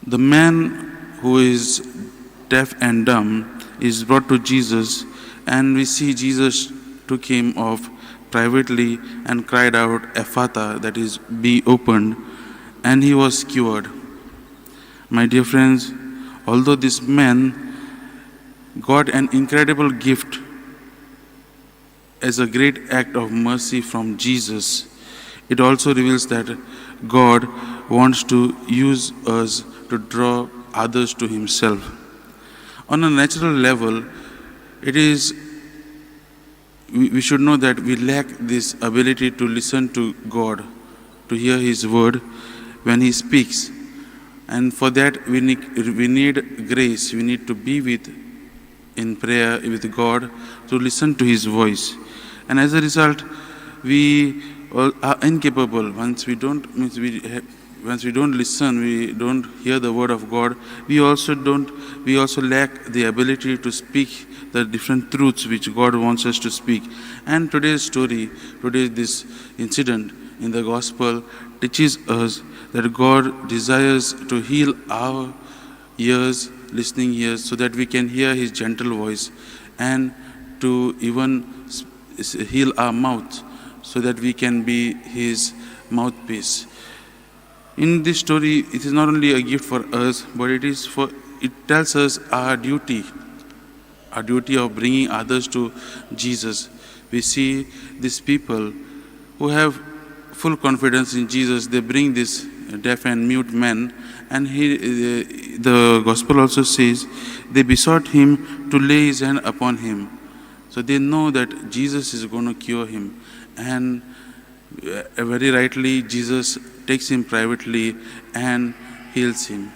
The man who is deaf and dumb is brought to Jesus, and we see Jesus took him off privately and cried out, Ephphatha, that is, be opened, and he was cured. My dear friends, although this man got an incredible gift as a great act of mercy from Jesus, it also reveals that God wants to use us to draw others to himself. On a natural level, we should know that we lack this ability to listen to God, to hear his word when he speaks. And for that we need grace. We need to be in prayer with God, to listen to his voice. And as a result, we are incapable. Once we don't listen, we don't hear the word of God, we also lack the ability to speak the different truths which God wants us to speak. And today's this incident in the gospel teaches us that God desires to heal our listening ears, so that we can hear his gentle voice, and to even heal our mouth, so that we can be his mouthpiece. In this story, it is not only a gift for us, but it tells us our duty of bringing others to Jesus. We see these people who have full confidence in Jesus. They bring this deaf and mute man, and the gospel also says they besought him to lay his hand upon him. So they know that Jesus is going to cure him, and very rightly Jesus takes him privately and heals him.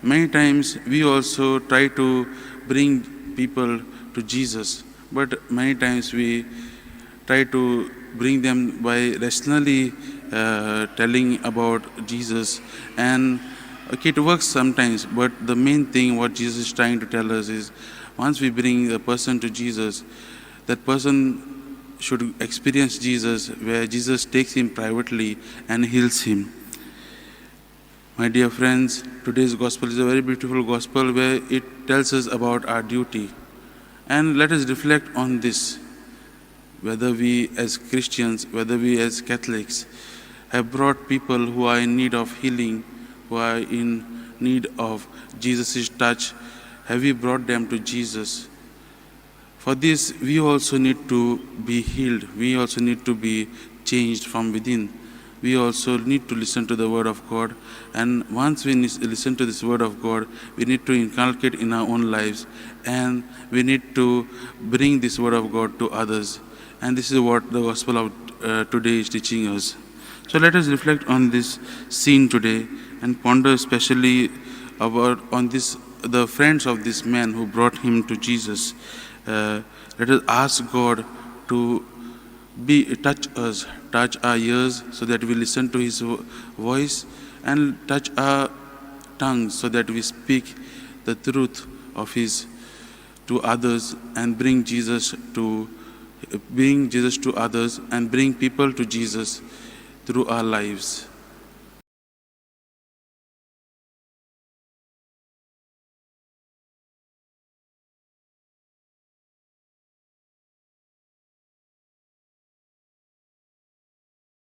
Many times we also try to bring people to Jesus, but many times we try to bring them by rationally telling about Jesus, and it works sometimes, but the main thing what Jesus is trying to tell us is, once we bring a person to Jesus, that person should experience Jesus, where Jesus takes him privately and heals him. My dear friends, today's gospel is a very beautiful gospel where it tells us about our duty. And let us reflect on this, whether we as Christians, whether we as Catholics, have brought people who are in need of healing, who are in need of Jesus' touch, have we brought them to Jesus? For this, we also need to be healed. We also need to be changed from within. We also need to listen to the word of God. And once we listen to this word of God, we need to inculcate in our own lives. And we need to bring this word of God to others. And this is what the gospel of today is teaching us. So let us reflect on this scene today and ponder especially the friends of this man who brought him to Jesus. Let us ask God to touch our ears so that we listen to his voice, and touch our tongues so that we speak the truth of his to others, and bring Jesus to others, and bring people to Jesus through our lives.